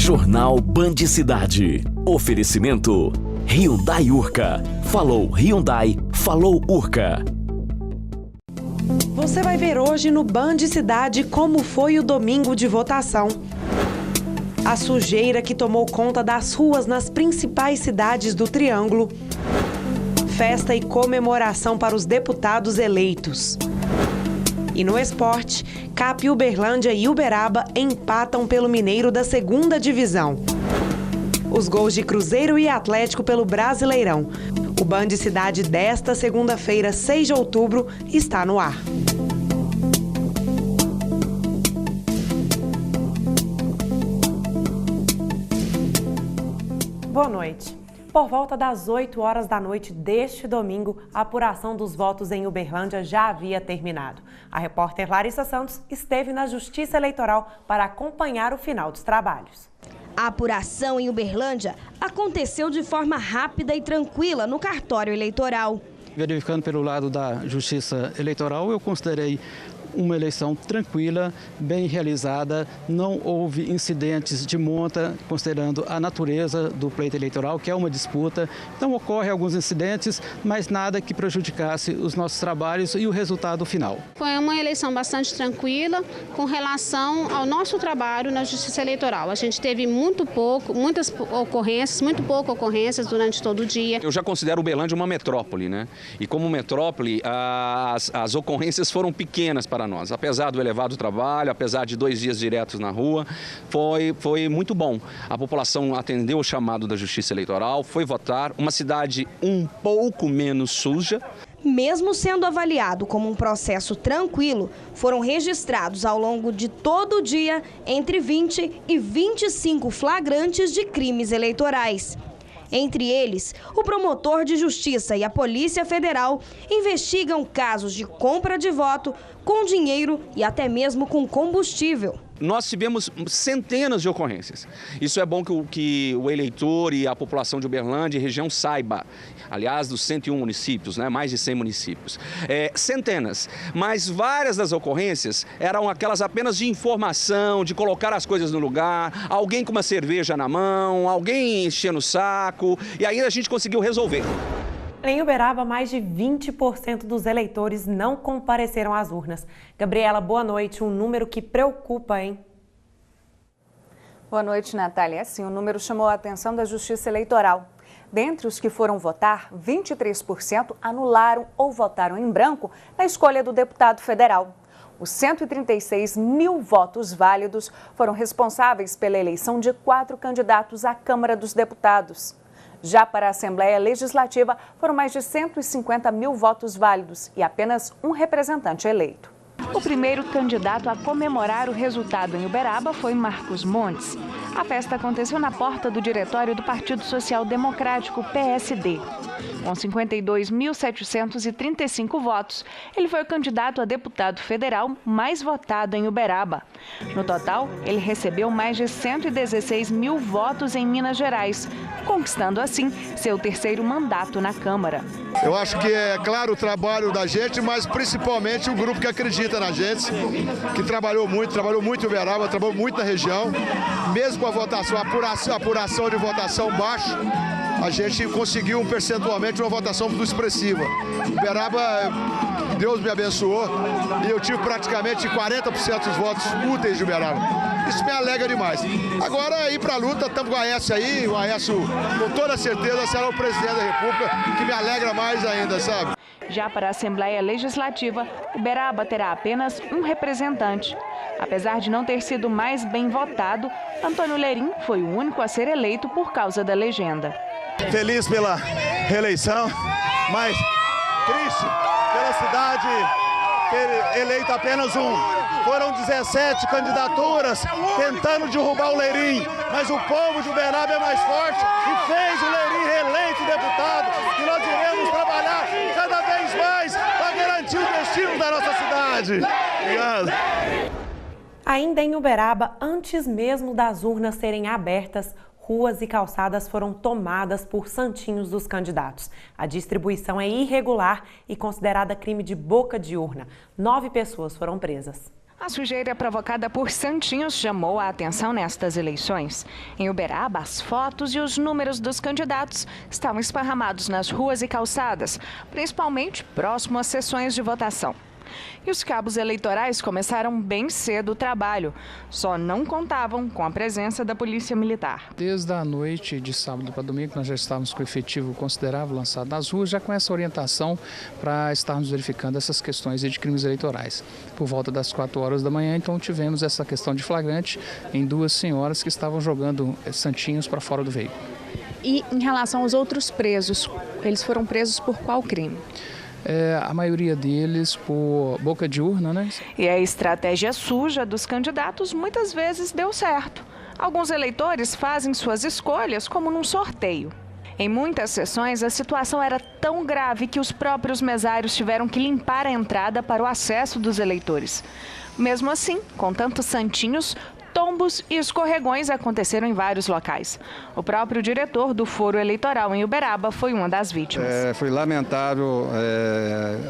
Jornal Band Cidade. Oferecimento Hyundai Urca. Falou Hyundai, falou Urca. Você vai ver hoje no Band Cidade como foi o domingo de votação. A sujeira que tomou conta das ruas nas principais cidades do Triângulo. Festa e comemoração para os deputados eleitos. E no esporte, CAP Uberlândia e Uberaba empatam pelo Mineiro da 2ª Divisão. Os gols de Cruzeiro e Atlético pelo Brasileirão. O Band Cidade desta segunda-feira, 6 de outubro, está no ar. Boa noite. Por volta das 8 horas da noite deste domingo, a apuração dos votos em Uberlândia já havia terminado. A repórter Larissa Santos esteve na Justiça Eleitoral para acompanhar o final dos trabalhos. A apuração em Uberlândia aconteceu de forma rápida e tranquila no cartório eleitoral. Verificando pelo lado da Justiça Eleitoral, eu considerei uma eleição tranquila, bem realizada, não houve incidentes de monta, considerando a natureza do pleito eleitoral, que é uma disputa. Então ocorrem alguns incidentes, mas nada que prejudicasse os nossos trabalhos e o resultado final. Foi uma eleição bastante tranquila com relação ao nosso trabalho na Justiça Eleitoral. A gente teve muito pouco ocorrências durante todo o dia. Eu já considero Uberlândia uma metrópole, né? E como metrópole, as ocorrências foram pequenas para nós. Apesar do elevado trabalho, apesar de 2 dias diretos na rua, foi muito bom. A população atendeu o chamado da Justiça Eleitoral, foi votar, uma cidade um pouco menos suja. Mesmo sendo avaliado como um processo tranquilo, foram registrados ao longo de todo o dia entre 20 e 25 flagrantes de crimes eleitorais. Entre eles, o promotor de justiça e a Polícia Federal investigam casos de compra de voto com dinheiro e até mesmo com combustível. Nós tivemos centenas de ocorrências. Isso é bom que o eleitor e a população de Uberlândia e região saiba. Aliás, dos 101 municípios, né? Mais de 100 municípios. Centenas, mas várias das ocorrências eram aquelas apenas de informação, de colocar as coisas no lugar, alguém com uma cerveja na mão, alguém enchendo o saco, e aí a gente conseguiu resolver. Em Uberaba, mais de 20% dos eleitores não compareceram às urnas. Gabriela, boa noite. Um número que preocupa, hein? Boa noite, Natália. Sim, o número chamou a atenção da Justiça Eleitoral. Dentre os que foram votar, 23% anularam ou votaram em branco na escolha do deputado federal. Os 136 mil votos válidos foram responsáveis pela eleição de 4 candidatos à Câmara dos Deputados. Já para a Assembleia Legislativa, foram mais de 150 mil votos válidos e apenas um representante eleito. O primeiro candidato a comemorar o resultado em Uberaba foi Marcos Montes. A festa aconteceu na porta do diretório do Partido Social Democrático, PSD. Com 52.735 votos, ele foi o candidato a deputado federal mais votado em Uberaba. No total, ele recebeu mais de 116 mil votos em Minas Gerais, conquistando assim seu 3º mandato na Câmara. Eu acho que é claro o trabalho da gente, mas principalmente o grupo que acredita na gente, que trabalhou muito em Uberaba, trabalhou muito na região, mesmo com a votação, a apuração de votação baixa, a gente conseguiu percentualmente uma votação muito expressiva. Uberaba, Deus me abençoou e eu tive praticamente 40% dos votos úteis de Uberaba. Isso me alegra demais. Agora, ir para a luta, estamos com o Aécio aí, o Aécio com toda certeza será o presidente da República, que me alegra mais ainda, sabe? Já para a Assembleia Legislativa, Uberaba terá apenas um representante. Apesar de não ter sido mais bem votado, Antônio Lerim foi o único a ser eleito por causa da legenda. Feliz pela reeleição, mas triste pela cidade ter eleito apenas um. Foram 17 candidaturas tentando derrubar o Lerim, mas o povo de Uberaba é mais forte e fez o Lerim reeleito deputado. E nós iremos trabalhar cada vez mais para garantir o destino da nossa cidade. Obrigado. Ainda em Uberaba, antes mesmo das urnas serem abertas, ruas e calçadas foram tomadas por santinhos dos candidatos. A distribuição é irregular e considerada crime de boca de urna. 9 pessoas foram presas. A sujeira provocada por santinhos chamou a atenção nestas eleições. Em Uberaba, as fotos e os números dos candidatos estavam esparramados nas ruas e calçadas, principalmente próximo às sessões de votação. E os cabos eleitorais começaram bem cedo o trabalho, só não contavam com a presença da Polícia Militar. Desde a noite de sábado para domingo, nós já estávamos com efetivo considerável lançado nas ruas, já com essa orientação para estarmos verificando essas questões de crimes eleitorais. Por volta das 4 horas da manhã, então, tivemos essa questão de flagrante em 2 senhoras que estavam jogando santinhos para fora do veículo. E em relação aos outros presos, eles foram presos por qual crime? A maioria deles por boca de urna, né? E a estratégia suja dos candidatos muitas vezes deu certo. Alguns eleitores fazem suas escolhas como num sorteio. Em muitas sessões, a situação era tão grave que os próprios mesários tiveram que limpar a entrada para o acesso dos eleitores. Mesmo assim, com tantos santinhos, tombos e escorregões aconteceram em vários locais. O próprio diretor do Foro Eleitoral em Uberaba foi uma das vítimas. Foi lamentável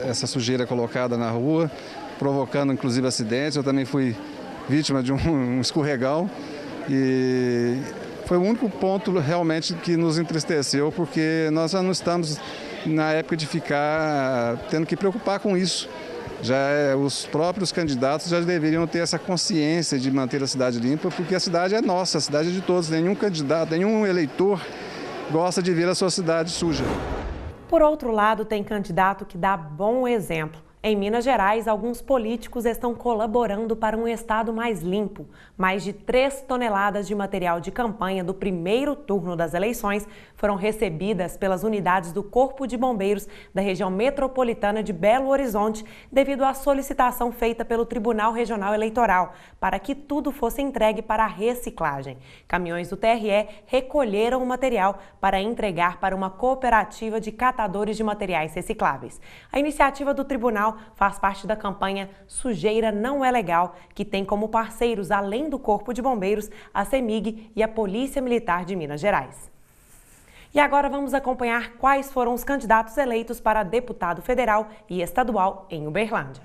essa sujeira colocada na rua, provocando inclusive acidentes. Eu também fui vítima de um escorregão e foi o único ponto realmente que nos entristeceu, porque nós já não estamos na época de ficar tendo que preocupar com isso. Os próprios candidatos já deveriam ter essa consciência de manter a cidade limpa, porque a cidade é nossa, a cidade é de todos. Nenhum candidato, nenhum eleitor gosta de ver a sua cidade suja. Por outro lado, tem candidato que dá bom exemplo. Em Minas Gerais, alguns políticos estão colaborando para um estado mais limpo. Mais de 3 toneladas de material de campanha do primeiro turno das eleições foram recebidas pelas unidades do Corpo de Bombeiros da região metropolitana de Belo Horizonte, devido à solicitação feita pelo Tribunal Regional Eleitoral para que tudo fosse entregue para a reciclagem. Caminhões do TRE recolheram o material para entregar para uma cooperativa de catadores de materiais recicláveis. A iniciativa do tribunal faz parte da campanha Sujeira Não é Legal, que tem como parceiros, além do Corpo de Bombeiros, a CEMIG e a Polícia Militar de Minas Gerais. E agora vamos acompanhar quais foram os candidatos eleitos para deputado federal e estadual em Uberlândia.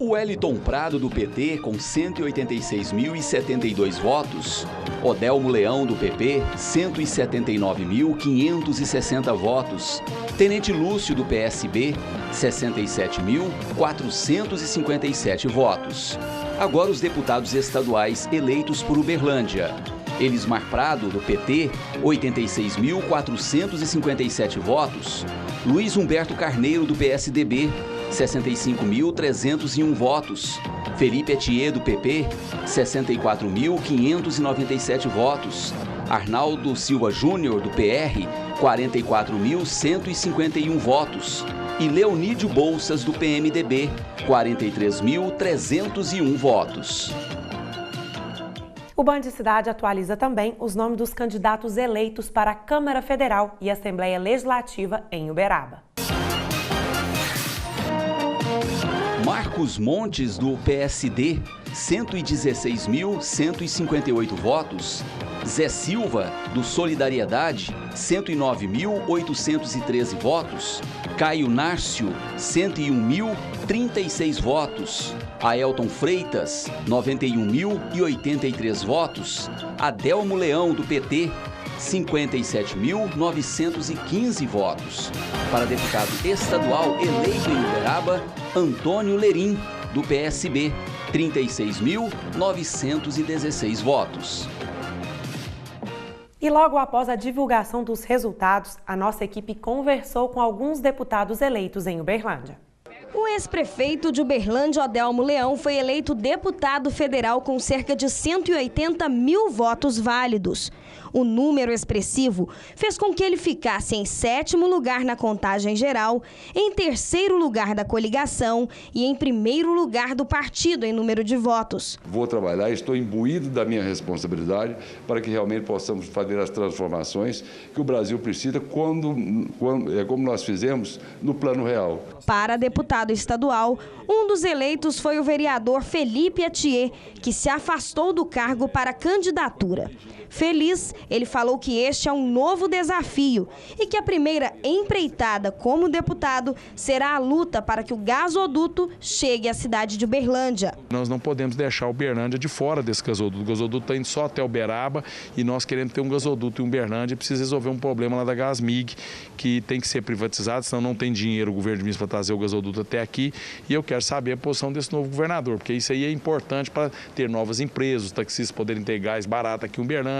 O Wellington Prado, do PT, com 186.072 votos. Odelmo Leão, do PP, 179.560 votos. Tenente Lúcio, do PSB, 67.457 votos. Agora os deputados estaduais eleitos por Uberlândia. Elismar Prado, do PT, 86.457 votos. Luiz Humberto Carneiro, do PSDB, 65.301 votos. Felipe Etier, do PP, 64.597 votos. Arnaldo Silva Júnior, do PR, 44.151 votos. E Leonídio Bolsas, do PMDB, 43.301 votos. O Band Cidade atualiza também os nomes dos candidatos eleitos para a Câmara Federal e Assembleia Legislativa em Uberaba. Marcos Montes, do PSD, 116.158 votos. Zé Silva, do Solidariedade, 109.813 votos. Caio Nárcio, 101.036 votos. Aelton Freitas, 91.083 votos. Adelmo Leão, do PT, 57.915 votos. Para deputado estadual eleito em Uberaba, Antônio Lerim, do PSB, 36.916 votos. E logo após a divulgação dos resultados, a nossa equipe conversou com alguns deputados eleitos em Uberlândia. O ex-prefeito de Uberlândia, Odelmo Leão, foi eleito deputado federal com cerca de 180 mil votos válidos. O número expressivo fez com que ele ficasse em 7º lugar na contagem geral, em 3º lugar da coligação e em 1º lugar do partido em número de votos. Vou trabalhar, estou imbuído da minha responsabilidade para que realmente possamos fazer as transformações que o Brasil precisa, como nós fizemos no Plano Real. Para deputado deputado estadual, um dos eleitos foi o vereador Felipe Atier, que se afastou do cargo para candidatura. Feliz, ele falou que este é um novo desafio e que a primeira empreitada como deputado será a luta para que o gasoduto chegue à cidade de Uberlândia. Nós não podemos deixar Uberlândia de fora desse gasoduto. O gasoduto está indo só até Uberaba e nós queremos ter um gasoduto em Uberlândia e precisa resolver um problema lá da Gasmig, que tem que ser privatizado, senão não tem dinheiro o governo de Minas para trazer o gasoduto até aqui. E eu quero saber a posição desse novo governador, porque isso aí é importante para ter novas empresas, os taxistas poderem ter gás barato aqui em Uberlândia,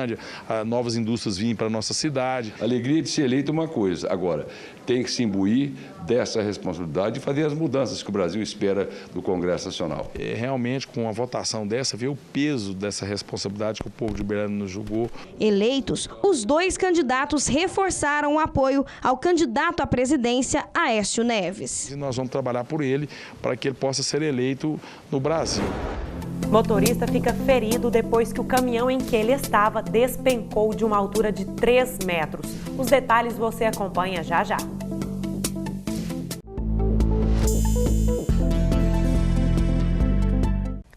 novas indústrias virem para a nossa cidade. A alegria de ser eleito é uma coisa, agora tem que se imbuir dessa responsabilidade e fazer as mudanças que o Brasil espera do Congresso Nacional. Realmente, com uma votação dessa, ver o peso dessa responsabilidade que o povo de Uberlândia nos julgou. Eleitos, os dois candidatos reforçaram o apoio ao candidato à presidência, Aécio Neves. E nós vamos trabalhar por ele para que ele possa ser eleito no Brasil. Motorista fica ferido depois que o caminhão em que ele estava despencou de uma altura de 3 metros. Os detalhes você acompanha já já.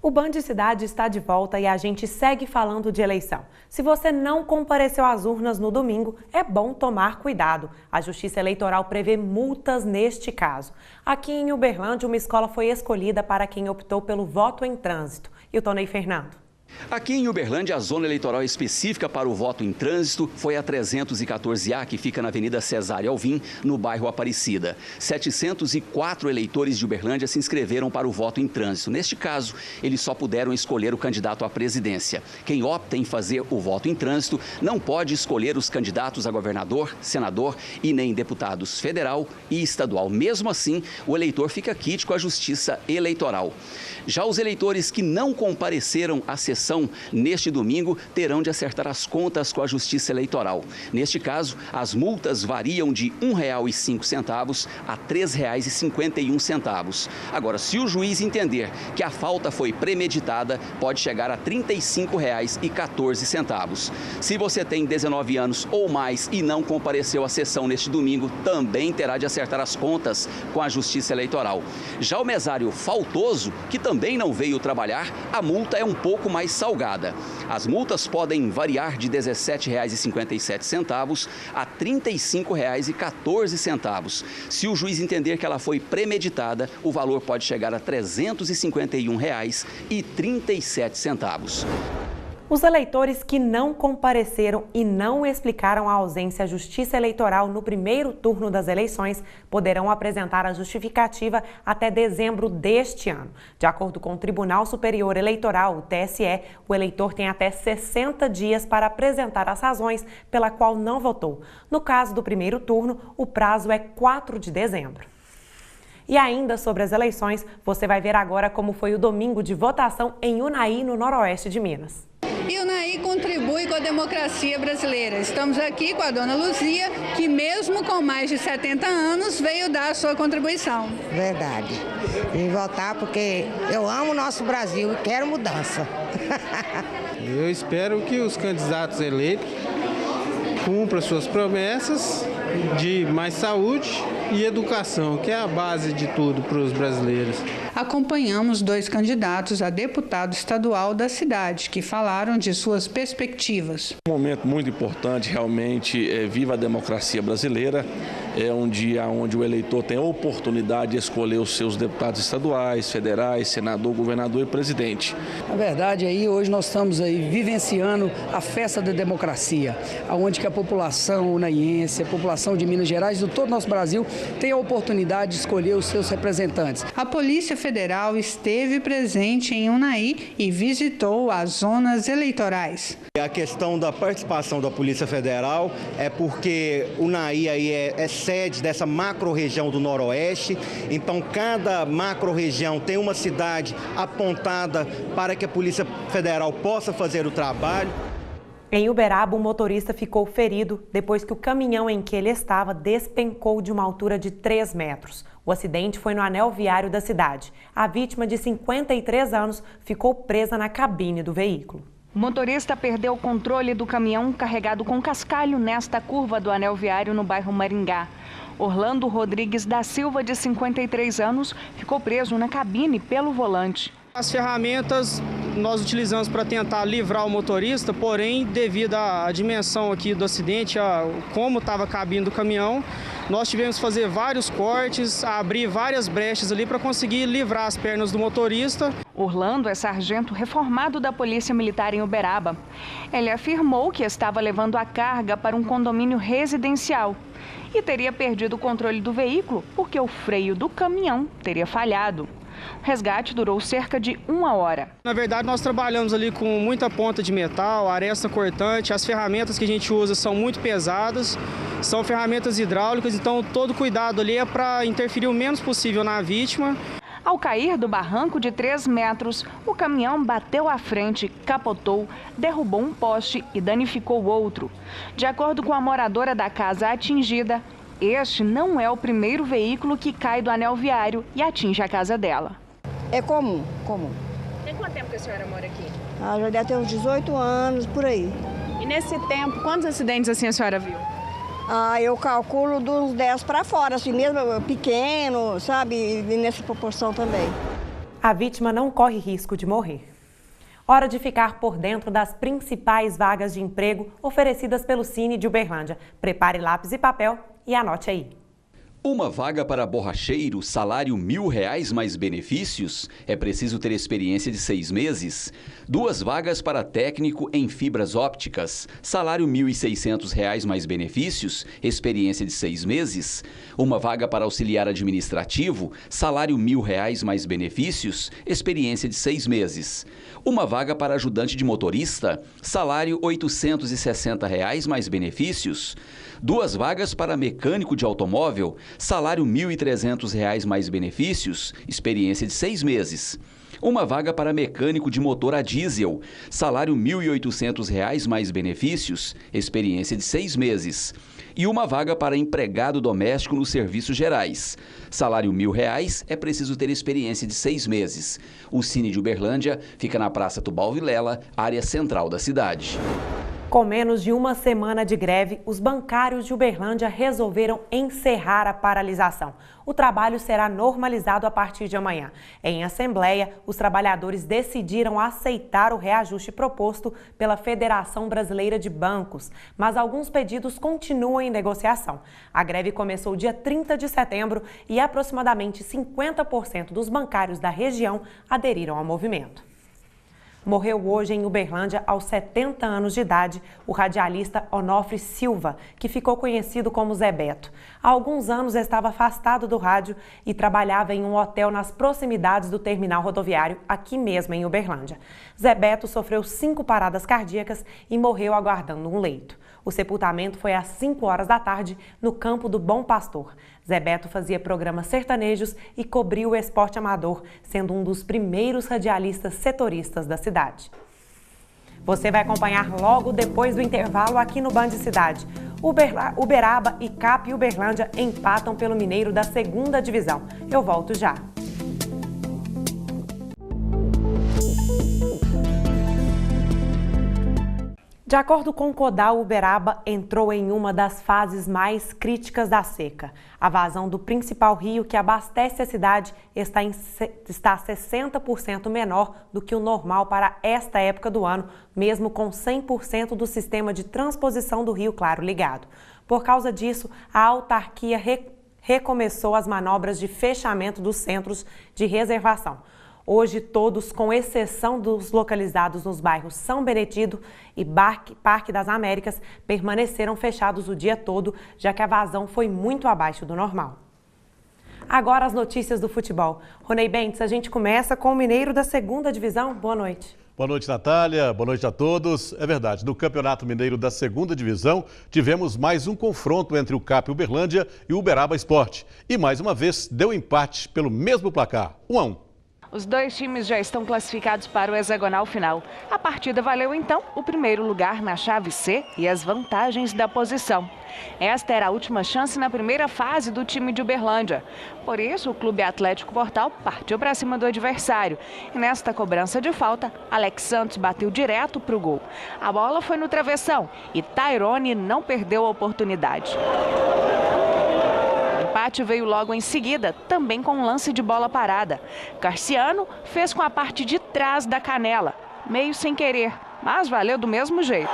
O Band Cidade está de volta e a gente segue falando de eleição. Se você não compareceu às urnas no domingo, é bom tomar cuidado. A Justiça Eleitoral prevê multas neste caso. Aqui em Uberlândia, uma escola foi escolhida para quem optou pelo voto em trânsito. E o Tonei Fernando. Aqui em Uberlândia, a zona eleitoral específica para o voto em trânsito foi a 314A, que fica na Avenida Cesário Alvim, no bairro Aparecida. 704 eleitores de Uberlândia se inscreveram para o voto em trânsito. Neste caso, eles só puderam escolher o candidato à presidência. Quem opta em fazer o voto em trânsito não pode escolher os candidatos a governador, senador e nem deputados federal e estadual. Mesmo assim, o eleitor fica quite com a Justiça Eleitoral. Já os eleitores que não compareceram à sessão neste domingo terão de acertar as contas com a Justiça Eleitoral. Neste caso, as multas variam de R$ 1,05 a R$ 3,51. Agora, se o juiz entender que a falta foi premeditada, pode chegar a R$ 35,14. Se você tem 19 anos ou mais e não compareceu à sessão neste domingo, também terá de acertar as contas com a Justiça Eleitoral. Já o mesário faltoso, que também não veio trabalhar, a multa é um pouco mais salgada. As multas podem variar de R$ 17,57 a R$ 35,14. Se o juiz entender que ela foi premeditada, o valor pode chegar a R$ 351,37. Os eleitores que não compareceram e não explicaram a ausência à Justiça Eleitoral no primeiro turno das eleições poderão apresentar a justificativa até dezembro deste ano. De acordo com o Tribunal Superior Eleitoral, o TSE, o eleitor tem até 60 dias para apresentar as razões pela qual não votou. No caso do primeiro turno, o prazo é 4 de dezembro. E ainda sobre as eleições, você vai ver agora como foi o domingo de votação em Unaí, no noroeste de Minas. E o Unaí contribui com a democracia brasileira. Estamos aqui com a dona Luzia, que mesmo com mais de 70 anos, veio dar a sua contribuição. Verdade. Vim votar porque eu amo o nosso Brasil e quero mudança. Eu espero que os candidatos eleitos cumpram suas promessas de mais saúde e educação, que é a base de tudo para os brasileiros. Acompanhamos dois candidatos a deputado estadual da cidade, que falaram de suas perspectivas. Um momento muito importante, realmente, viva a democracia brasileira. É um dia onde o eleitor tem a oportunidade de escolher os seus deputados estaduais, federais, senador, governador e presidente. Na verdade, aí hoje nós estamos aí vivenciando a festa da democracia, onde que a população unaiense, a população de Minas Gerais, de todo o nosso Brasil, tem a oportunidade de escolher os seus representantes. A Polícia Federal esteve presente em Unaí e visitou as zonas eleitorais. A questão da participação da Polícia Federal é porque Unaí aí é sede dessa macro-região do Noroeste, então cada macro-região tem uma cidade apontada para que a Polícia Federal possa fazer o trabalho. Em Uberaba, um motorista ficou ferido depois que o caminhão em que ele estava despencou de uma altura de 3 metros. O acidente foi no anel viário da cidade. A vítima, de 53 anos, ficou presa na cabine do veículo. O motorista perdeu o controle do caminhão carregado com cascalho nesta curva do anel viário no bairro Maringá. Orlando Rodrigues da Silva, de 53 anos, ficou preso na cabine pelo volante. As ferramentas nós utilizamos para tentar livrar o motorista, porém, devido à dimensão aqui do acidente, a como estava a cabine do caminhão, nós tivemos que fazer vários cortes, abrir várias brechas ali para conseguir livrar as pernas do motorista. Orlando é sargento reformado da Polícia Militar em Uberaba. Ele afirmou que estava levando a carga para um condomínio residencial e teria perdido o controle do veículo porque o freio do caminhão teria falhado. O resgate durou cerca de 1 hora. Na verdade, nós trabalhamos ali com muita ponta de metal, aresta cortante. As ferramentas que a gente usa são muito pesadas, são ferramentas hidráulicas, então todo cuidado ali é para interferir o menos possível na vítima. Ao cair do barranco de 3 metros, o caminhão bateu à frente, capotou, derrubou um poste e danificou outro. De acordo com a moradora da casa atingida, este não é o primeiro veículo que cai do anel viário e atinge a casa dela. É comum. Tem quanto tempo que a senhora mora aqui? Já deve ter uns 18 anos, por aí. E nesse tempo, quantos acidentes assim a senhora viu? Eu calculo de uns 10 para fora, assim mesmo, pequeno, sabe? E nessa proporção também. A vítima não corre risco de morrer. Hora de ficar por dentro das principais vagas de emprego oferecidas pelo Cine de Uberlândia. Prepare lápis e papel e anote aí. Uma vaga para borracheiro, salário R$1.000 mais benefícios? É preciso ter experiência de 6 meses. 2 vagas para técnico em fibras ópticas, salário R$1.600 mais benefícios, experiência de 6 meses. Uma vaga para auxiliar administrativo, salário R$1.000 mais benefícios, experiência de 6 meses. Uma vaga para ajudante de motorista, salário R$860 mais benefícios. 2 vagas para mecânico de automóvel, salário R$1.300 mais benefícios, experiência de 6 meses. Uma vaga para mecânico de motor a diesel, salário R$1.800 mais benefícios, experiência de 6 meses. E uma vaga para empregado doméstico nos serviços gerais. Salário R$1.000, é preciso ter experiência de 6 meses. O Cine de Uberlândia fica na Praça Tubal Vilela, área central da cidade. Com menos de uma semana de greve, os bancários de Uberlândia resolveram encerrar a paralisação. O trabalho será normalizado a partir de amanhã. Em assembleia, os trabalhadores decidiram aceitar o reajuste proposto pela Federação Brasileira de Bancos, mas alguns pedidos continuam em negociação. A greve começou dia 30 de setembro e aproximadamente 50% dos bancários da região aderiram ao movimento. Morreu hoje em Uberlândia, aos 70 anos de idade, o radialista Onofre Silva, que ficou conhecido como Zé Beto. Há alguns anos estava afastado do rádio e trabalhava em um hotel nas proximidades do terminal rodoviário, aqui mesmo em Uberlândia. Zé Beto sofreu 5 paradas cardíacas e morreu aguardando um leito. O sepultamento foi às 5 horas da tarde, no campo do Bom Pastor. Zé Beto fazia programas sertanejos e cobriu o esporte amador, sendo um dos primeiros radialistas setoristas da cidade. Você vai acompanhar logo depois do intervalo aqui no Band Cidade. Uberaba e CAP Uberlândia empatam pelo Mineiro da 2ª Divisão. Eu volto já. De acordo com o Codal, Uberaba entrou em uma das fases mais críticas da seca. A vazão do principal rio que abastece a cidade está 60% menor do que o normal para esta época do ano, mesmo com 100% do sistema de transposição do Rio Claro ligado. Por causa disso, a autarquia recomeçou as manobras de fechamento dos centros de reservação. Hoje, todos, com exceção dos localizados nos bairros São Benedito e Parque das Américas, permaneceram fechados o dia todo, já que a vazão foi muito abaixo do normal. Agora as notícias do futebol. Ronei Bentes, a gente começa com o Mineiro da 2ª Divisão. Boa noite. Boa noite, Natália. Boa noite a todos. É verdade, no Campeonato Mineiro da 2ª Divisão, tivemos mais um confronto entre o CAP Uberlândia e o Uberaba Esporte. E mais uma vez, deu empate pelo mesmo placar, 1-1. Os 2 times já estão classificados para o hexagonal final. A partida valeu, então, o primeiro lugar na chave C e as vantagens da posição. Esta era a última chance na primeira fase do time de Uberlândia. Por isso, o Clube Atlético Portal partiu para cima do adversário. E nesta cobrança de falta, Alex Santos bateu direto para o gol. A bola foi no travessão e Tairone não perdeu a oportunidade. empate veio logo em seguida, também com um lance de bola parada. Carciano fez com a parte de trás da canela, meio sem querer, mas valeu do mesmo jeito.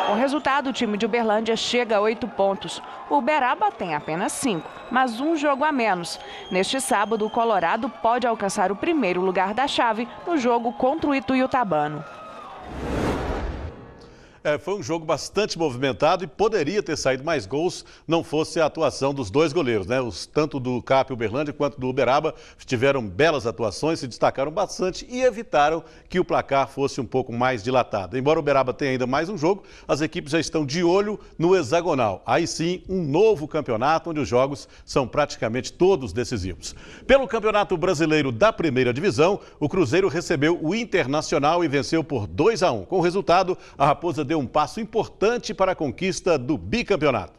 Com o resultado, o time de Uberlândia chega a 8 pontos. O Uberaba tem apenas 5, mas um jogo a menos. Neste sábado, o Colorado pode alcançar o primeiro lugar da chave no jogo contra o Ituiutabano. Foi um jogo bastante movimentado e poderia ter saído mais gols, não fosse a atuação dos dois goleiros, né? Tanto do CAP Uberlândia quanto do Uberaba tiveram belas atuações, se destacaram bastante e evitaram que o placar fosse um pouco mais dilatado. Embora o Uberaba tenha ainda mais um jogo, as equipes já estão de olho no hexagonal. Aí sim, um novo campeonato onde os jogos são praticamente todos decisivos. Pelo Campeonato Brasileiro da Primeira Divisão, o Cruzeiro recebeu o Internacional e venceu por 2-1. Com o resultado, a Raposa deu um passo importante para a conquista do bicampeonato.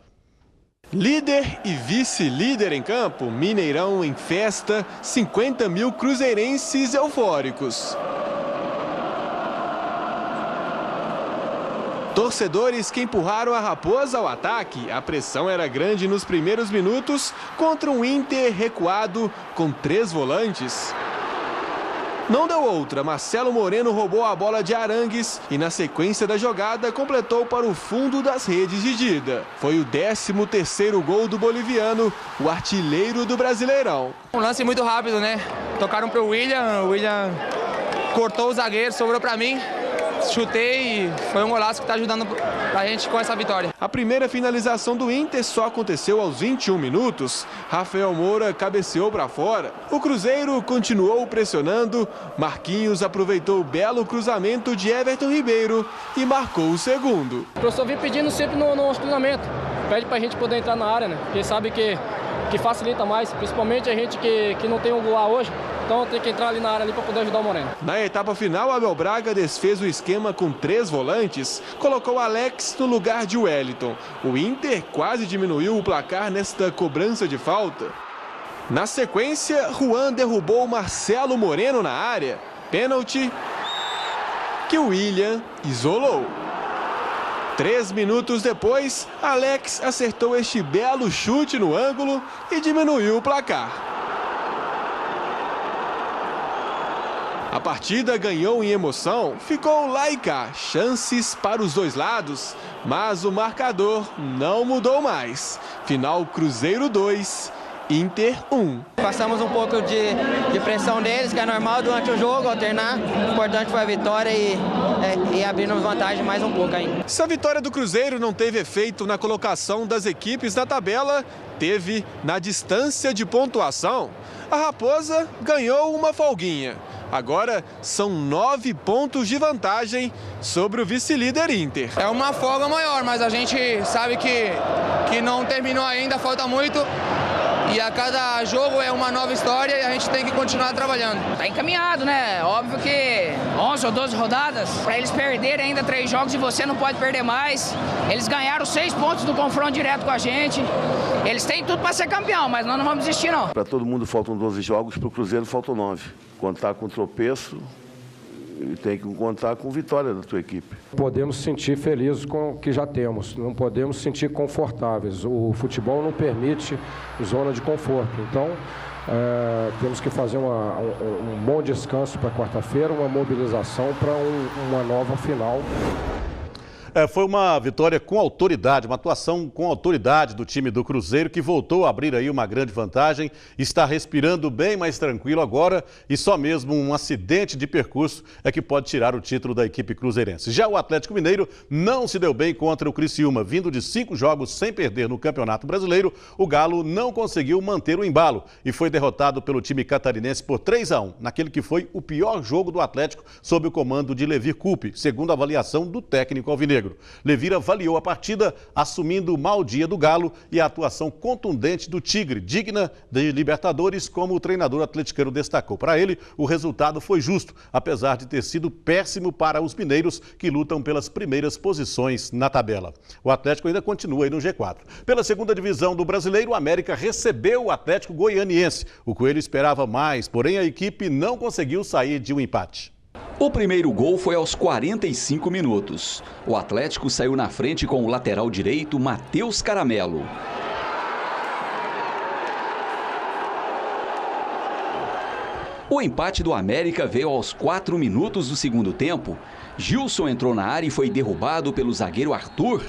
Líder e vice-líder em campo, Mineirão em festa, 50 mil cruzeirenses eufóricos. Torcedores que empurraram a Raposa ao ataque. A pressão era grande nos primeiros minutos contra um Inter recuado com 3 volantes. Não deu outra, Marcelo Moreno roubou a bola de Arangues e na sequência da jogada completou para o fundo das redes de Dida. Foi o 13º gol do boliviano, o artilheiro do Brasileirão. Um lance muito rápido, né? Tocaram para o William cortou o zagueiro, sobrou para mim. Chutei e foi um golaço que está ajudando a gente com essa vitória. A primeira finalização do Inter só aconteceu aos 21 minutos. Rafael Moura cabeceou para fora. O Cruzeiro continuou pressionando. Marquinhos aproveitou o belo cruzamento de Everton Ribeiro e marcou o segundo. O professor vem pedindo sempre no cruzamento. Pede para a gente poder entrar na área, né? Porque sabe que facilita mais, principalmente a gente que não tem um gol lá hoje. Então tem que entrar ali na área ali para poder ajudar o Moreno. Na etapa final, Abel Braga desfez o esquema com 3 volantes, colocou Alex no lugar de Wellington. O Inter quase diminuiu o placar nesta cobrança de falta. Na sequência, Juan derrubou Marcelo Moreno na área. Pênalti que o William isolou. 3 minutos depois, Alex acertou este belo chute no ângulo e diminuiu o placar. A partida ganhou em emoção, ficou lá e cá, chances para os dois lados, mas o marcador não mudou mais. Final Cruzeiro 2, Inter 1. Passamos um pouco de pressão deles, que é normal durante o jogo, alternar. O importante foi a vitória e abrimos vantagem mais um pouco ainda. Se a vitória do Cruzeiro não teve efeito na colocação das equipes na tabela, teve na distância de pontuação. A Raposa ganhou uma folguinha. Agora são 9 pontos de vantagem sobre o vice-líder Inter. É uma folga maior, mas a gente sabe que não terminou ainda, falta muito. E a cada jogo é uma nova história e a gente tem que continuar trabalhando. Tá encaminhado, né? Óbvio que 11 ou 12 rodadas, para eles perderem ainda 3 jogos e você não pode perder mais. Eles ganharam 6 pontos do confronto direto com a gente. Eles têm tudo para ser campeão, mas nós não vamos desistir, não. Para todo mundo faltam 12 jogos, para o Cruzeiro faltam 9. Contar com tropeço e tem que contar com vitória da tua equipe. Podemos sentir felizes com o que já temos, não podemos sentir confortáveis. O futebol não permite zona de conforto, então temos que fazer um bom descanso para quarta-feira, uma mobilização para uma nova final. Foi uma vitória com autoridade, uma atuação com autoridade do time do Cruzeiro, que voltou a abrir aí uma grande vantagem, está respirando bem mais tranquilo agora e só mesmo um acidente de percurso é que pode tirar o título da equipe cruzeirense. Já o Atlético Mineiro não se deu bem contra o Criciúma. Vindo de 5 jogos sem perder no Campeonato Brasileiro, o Galo não conseguiu manter o embalo e foi derrotado pelo time catarinense por 3-1, naquele que foi o pior jogo do Atlético sob o comando de Levir Coupe, segundo a avaliação do técnico alvinegro. Levir avaliou a partida, assumindo o mau dia do Galo e a atuação contundente do Tigre, digna de Libertadores, como o treinador atleticano destacou. Para ele, o resultado foi justo, apesar de ter sido péssimo para os mineiros, que lutam pelas primeiras posições na tabela. O Atlético ainda continua aí no G4. Pela segunda divisão do Brasileiro, o América recebeu o Atlético Goianiense. O Coelho esperava mais, porém a equipe não conseguiu sair de um empate. O primeiro gol foi aos 45 minutos. O Atlético saiu na frente com o lateral direito Matheus Caramelo. O empate do América veio aos 4 minutos do segundo tempo. Gilson entrou na área e foi derrubado pelo zagueiro Arthur.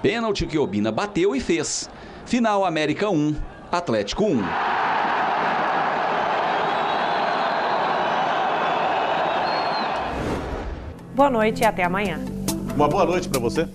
Pênalti que Obina bateu e fez. Final América 1, Atlético 1. Boa noite e até amanhã. Uma boa noite para você.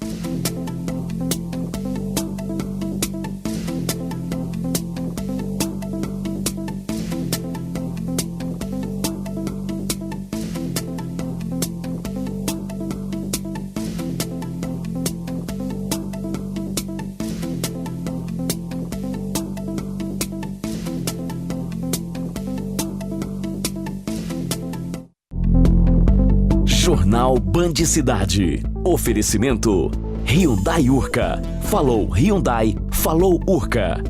Jornal Band Cidade. Oferecimento Hyundai Urca. Falou Hyundai, falou Urca.